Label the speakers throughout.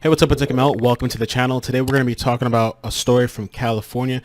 Speaker 1: Hey, what's up, it's iCkEdMeL. Welcome to the channel. Today we're going to be talking about a story from California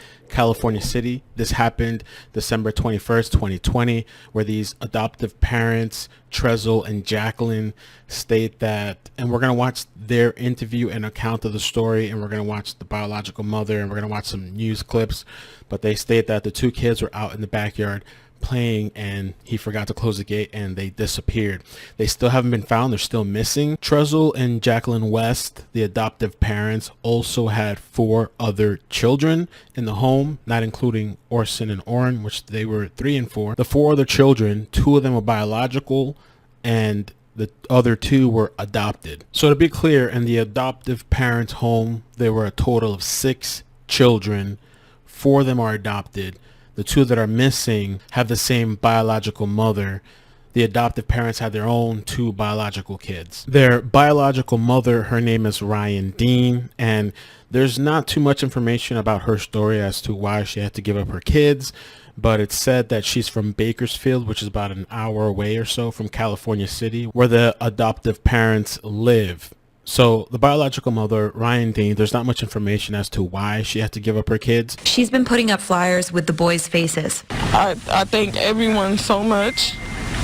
Speaker 1: City. This happened December 21st, 2020, where these adoptive parents, Trezell and Jacqueline, state that, and we're going to watch their interview and account of the story, and we're going to watch the biological mother, and we're going to watch some news clips, but they state that the two kids were out in the backyard playing and he forgot to close the gate and they disappeared. They still haven't been found. They're still missing. Trezell and Jacqueline West, the adoptive parents, also had 4 other children in the home, not including Orson and Orrin, which they were 3 and 4. The 4 other children, 2 of them were biological and the other 2 were adopted. So to be clear, in the adoptive parents' home, there were a total of 6 children. 4 of them are adopted. The 2 that are missing have the same biological mother. The adoptive parents had their own 2 biological kids. Their biological mother, her name is Ryan Dean, and there's not too much information about her story as to why she had to give up her kids, but it's said that she's from Bakersfield, which is about an hour away or so from California City, where the adoptive parents live. So the biological mother, Ryan Dean, there's not much information as to why she had to give up her kids.
Speaker 2: She's been putting up flyers with the boys' faces.
Speaker 3: I thank everyone so much.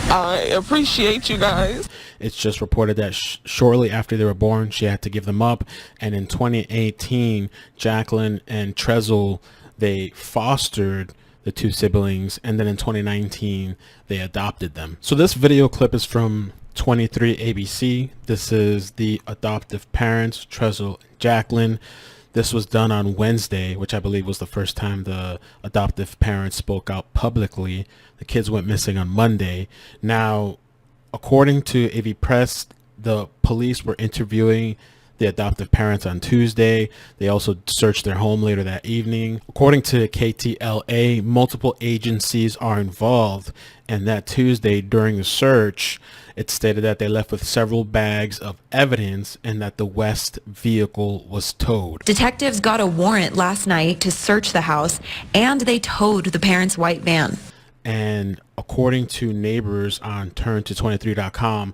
Speaker 3: I appreciate you guys.
Speaker 1: It's just reported that shortly after they were born, she had to give them up. And in 2018, Jacqueline and Trezell, they fostered the 2 siblings. And then in 2019, they adopted them. So this video clip is from 23 ABC. This is the adoptive parents, Trezell and Jacqueline. This was done on Wednesday, which I believe was the first time the adoptive parents spoke out publicly. The kids went missing on Monday. Now, according to AV Press, the police were interviewing the adoptive parents on Tuesday. They also searched their home later that evening. According to KTLA, multiple agencies are involved, and that Tuesday during the search, it stated that they left with several bags of evidence and that the West vehicle was towed.
Speaker 2: Detectives got a warrant last night to search the house, and they towed the parents' white van.
Speaker 1: And according to neighbors on turnto23.com,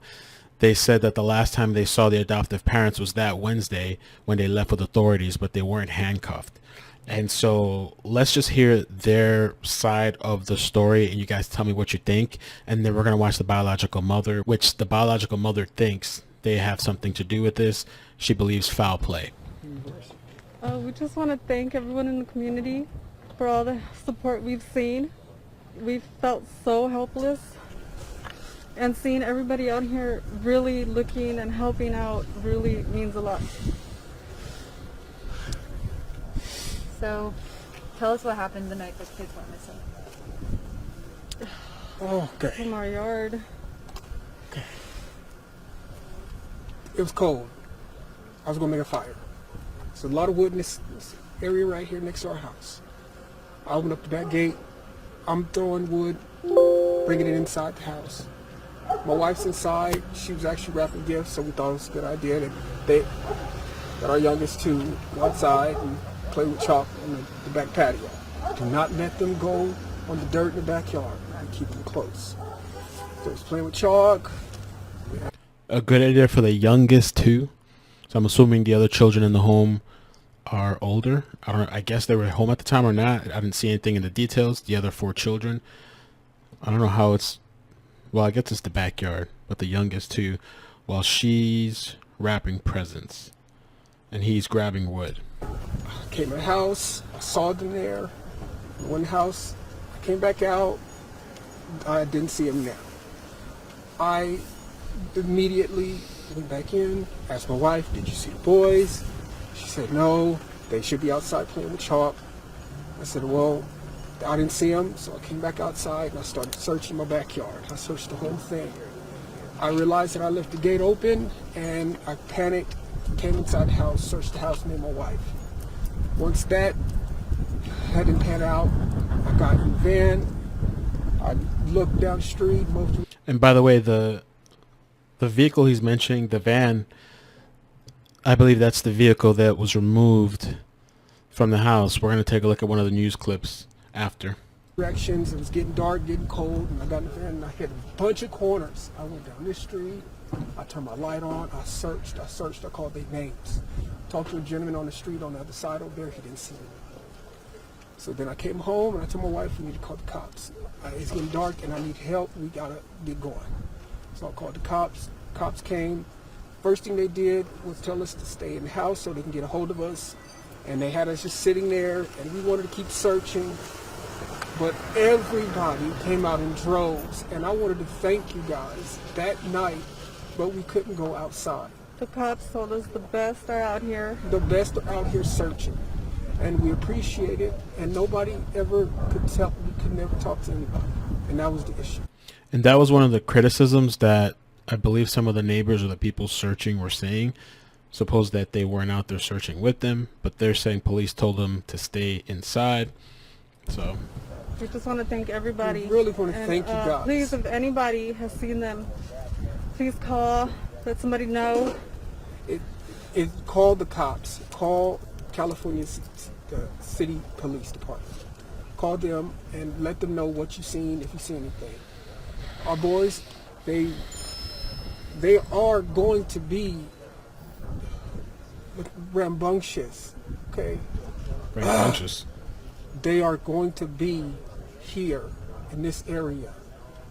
Speaker 1: they said that the last time they saw the adoptive parents was that Wednesday when they left with authorities, but they weren't handcuffed. And so let's just hear their side of the story and you guys tell me what you think. And then we're going to watch the biological mother, which the biological mother thinks they have something to do with this. She believes foul play.
Speaker 4: We just want to thank everyone in the community for all the support we've seen. We've felt so helpless. And seeing everybody out here really looking and helping out really means a lot.
Speaker 5: So, tell us what happened the night those kids went missing.
Speaker 6: Okay.
Speaker 4: From our yard.
Speaker 6: It was cold. I was gonna make a fire. There's a lot of wood in this area right here next to our house. I opened up the back gate. I'm throwing wood, bringing it inside the house. My wife's inside. She was actually wrapping gifts, so we thought it was a good idea that our youngest 2 go outside and play with chalk on the back patio. Do not let them go on the dirt in the backyard and keep them close. So I was playing with chalk.
Speaker 1: A good idea for the youngest 2. So I'm assuming the other children in the home are older. I guess they were home at the time or not. I didn't see anything in the details. The other 4 children, I don't know how it's, well, I guess it's the backyard, but the youngest 2, while she's wrapping presents and he's grabbing wood.
Speaker 6: I came in the house, I saw them there. I went in the house, I came back out, I didn't see them now. I immediately went back in, asked my wife, did you see the boys? She said no, they should be outside playing with chalk. I said, well, I didn't see them, so I came back outside and I started searching my backyard. I searched the whole thing. I realized that I left the gate open and I panicked, came inside the house, searched the house, me and my wife. Once that didn't pan out, I got in the van, I looked down the street.
Speaker 1: And by the way, the vehicle he's mentioning, the van, I believe that's the vehicle that was removed from the house. We're going to take a look at one of the news clips after.
Speaker 6: Directions, it was getting dark, getting cold, and I got in the van and I hit a bunch of corners. I went down this street, I turned my light on. I searched. I called their names. Talked to a gentleman on the street on the other side over there. He didn't see me. So then I came home and I told my wife, we need to call the cops. It's getting dark and I need help. We gotta get going. So I called the cops. Cops came. First thing they did was tell us to stay in the house so they can get a hold of us. And they had us just sitting there, and we wanted to keep searching. But everybody came out in droves, and I wanted to thank you guys that night, but we couldn't go outside.
Speaker 4: The cops told us the best are out here.
Speaker 6: The best are out here searching, and we appreciate it, and nobody ever could tell, we could never talk to anybody, and that was the issue.
Speaker 1: And that was one of the criticisms that I believe some of the neighbors or the people searching were saying. Suppose that they weren't out there searching with them, but they're saying police told them to stay inside. So
Speaker 4: We just want to thank everybody.
Speaker 6: We really want to thank you guys.
Speaker 4: Please, if anybody has seen them, please call, let somebody know.
Speaker 6: Call the cops. Call California's city police department. Call them and let them know what you've seen, if you see anything. Our boys, they are going to be rambunctious, okay?
Speaker 1: rambunctious.
Speaker 6: They are going to be here in this area,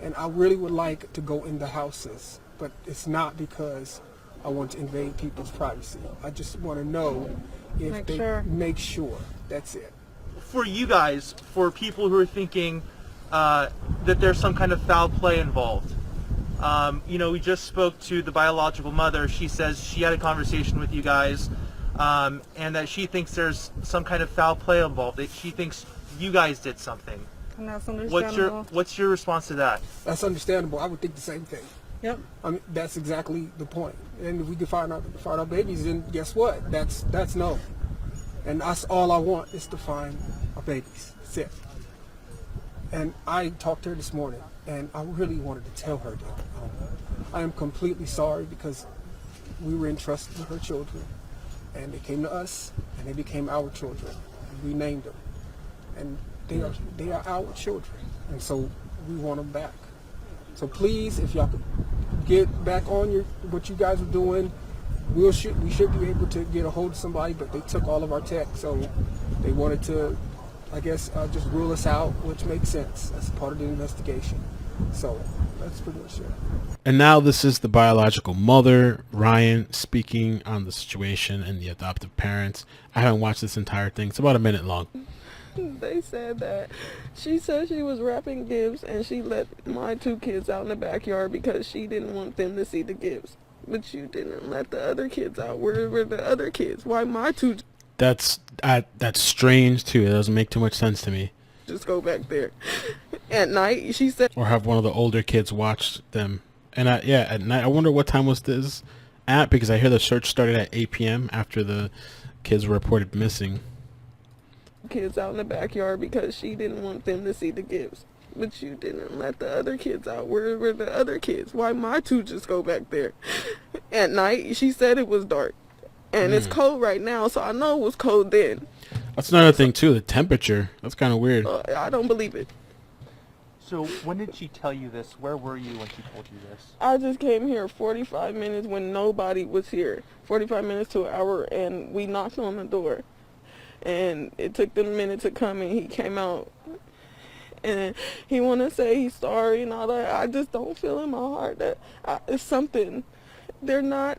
Speaker 6: and I really would like to go in the houses, but it's not because I want to invade people's privacy. I just want to know if make sure. That's it.
Speaker 7: For you guys, for people who are thinking that there's some kind of foul play involved, we just spoke to the biological mother. She says she had a conversation with you guys, and that she thinks there's some kind of foul play involved. That she thinks you guys did something.
Speaker 4: And that's understandable.
Speaker 7: What's your response to that?
Speaker 6: That's understandable. I would think the same thing.
Speaker 4: Yep.
Speaker 6: I mean, that's exactly the point. And if we can find our babies, then guess what? That's no. And that's all I want is to find our babies. That's it. And I talked to her this morning, and I really wanted to tell her that I am completely sorry because we were entrusted with her children, and they came to us, and they became our children. And we named them, and they are our children, and so we want them back. So please, if y'all could get back on what you guys are doing, we should be able to get a hold of somebody, but they took all of our tech, so they wanted to, I guess, just rule us out, which makes sense. That's part of the investigation. So that's pretty much it.
Speaker 1: And now this is the biological mother, Ryan, speaking on the situation and the adoptive parents. I haven't watched this entire thing. It's about a minute long.
Speaker 3: They said that she said she was wrapping gifts and she let my 2 kids out in the backyard because she didn't want them to see the gifts. But you didn't let the other kids out. Where were the other kids? Why my 2? That's
Speaker 1: strange too. It doesn't make too much sense to me.
Speaker 3: Just go back there. At night, she said.
Speaker 1: Or have one of the older kids watch them. And at night, I wonder what time was this at, because I hear the search started at 8 p.m. after the kids were reported missing.
Speaker 3: Kids out in the backyard because she didn't want them to see the gifts. But you didn't let the other kids out. Where were the other kids? Why my 2 just go back there? At night, she said it was dark. And it's cold right now, so I know it was cold then.
Speaker 1: That's another thing too, the temperature. That's kind of weird.
Speaker 3: I don't believe it.
Speaker 7: So when did she tell you this? Where were you when she told you this?
Speaker 3: I just came here 45 minutes when nobody was here. 45 minutes to an hour, and we knocked on the door. And it took them a minute to come, and he came out. And he want to say he's sorry and all that. I just don't feel in my heart that it's something. They're not.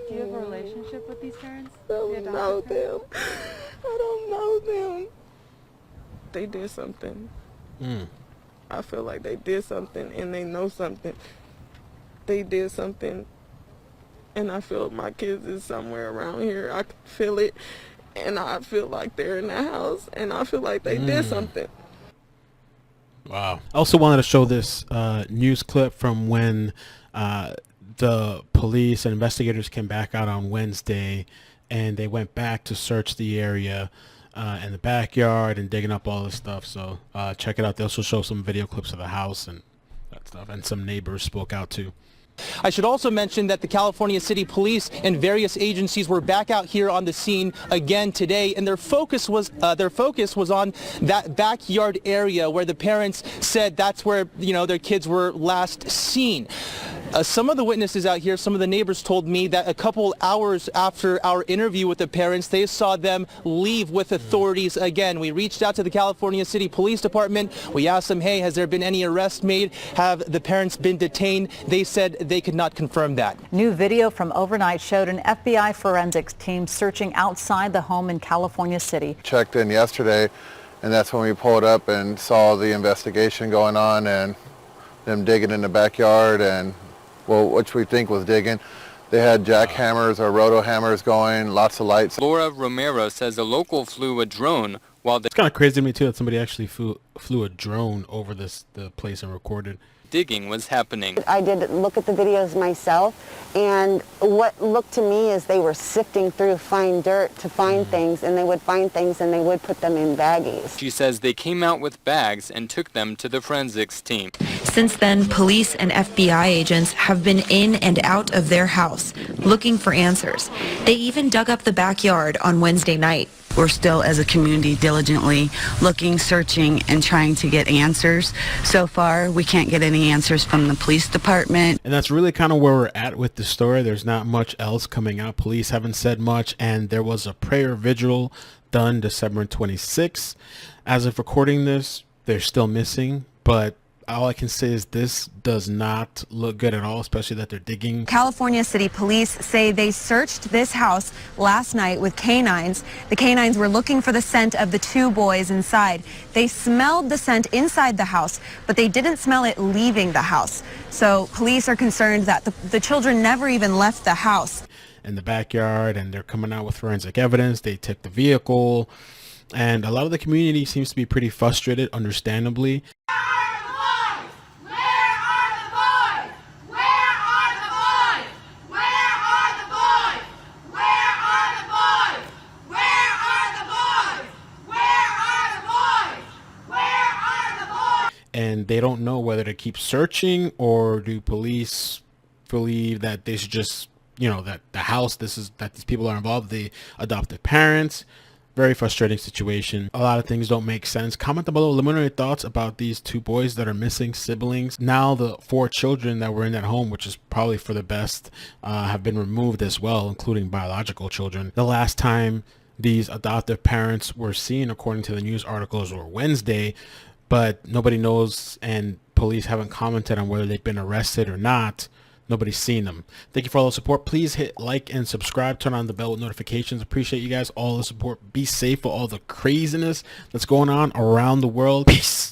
Speaker 5: Do you have a relationship with these parents?
Speaker 3: I don't know them. I don't know them. They did something. I feel like they did something and they know something. They did something, and I feel my kids is somewhere around here. I can feel it, and I feel like they're in the house, and I feel like they did something.
Speaker 1: Wow. I also wanted to show this news clip from when the police and investigators came back out on Wednesday, and they went back to search the area and the backyard and digging up all this stuff. So check it out. They also show some video clips of the house and that stuff, and some neighbors spoke out too.
Speaker 7: I should also mention that the California City Police and various agencies were back out here on the scene again today, and their focus was on that backyard area where the parents said that's where, you know, their kids were last seen. Some of the witnesses out here, some of the neighbors told me that a couple hours after our interview with the parents, they saw them leave with authorities again. We reached out to the California City Police Department. We asked them, hey, has there been any arrest made? Have the parents been detained? They said they could not confirm that.
Speaker 8: New video from overnight showed an FBI forensics team searching outside the home in California City.
Speaker 9: Checked in yesterday, and that's when we pulled up and saw the investigation going on and them digging in the backyard, and well, which we think was digging. They had jackhammers or roto hammers going, lots of lights.
Speaker 10: Laura Romero says a local flew a drone while the
Speaker 1: It's kind of crazy to me too that somebody actually flew a drone over the place and recorded.
Speaker 10: digging was happening.
Speaker 11: I did look at the videos myself, and what looked to me is they were sifting through fine dirt to find things, and they would find things and they would put them in baggies.
Speaker 10: She says they came out with bags and took them to the forensics team.
Speaker 2: Since then, police and FBI agents have been in and out of their house looking for answers. They even dug up the backyard on Wednesday night.
Speaker 12: We're still, as a community, diligently looking, searching, and trying to get answers. So far, we can't get any answers from the police department.
Speaker 1: And that's really kind of where we're at with the story. There's not much else coming out. Police haven't said much, and there was a prayer vigil done December 26th. As of recording this, they're still missing, but all I can say is this does not look good at all, especially that they're digging.
Speaker 2: California City Police say they searched this house last night with canines. The canines were looking for the scent of the two boys inside. They smelled the scent inside the house, but they didn't smell it leaving the house. So police are concerned that the children never even left the house.
Speaker 1: In the backyard, and they're coming out with forensic evidence. They took the vehicle, and a lot of the community seems to be pretty frustrated, understandably. And they don't know whether to keep searching, or do police believe that they should just, you know, that the house, that these people are involved, the adoptive parents. Very frustrating situation. A lot of things don't make sense. Comment down below, let me know your thoughts about these two boys that are missing, siblings. Now the 4 children that were in that home, which is probably for the best, have been removed as well, including biological children. The last time these adoptive parents were seen, according to the news articles, were Wednesday, but nobody knows, and police haven't commented on whether they've been arrested or not. Nobody's seen them. Thank you for all the support. Please hit like and subscribe. Turn on the bell with notifications. Appreciate you guys, all the support. Be safe for all the craziness that's going on around the world. Peace.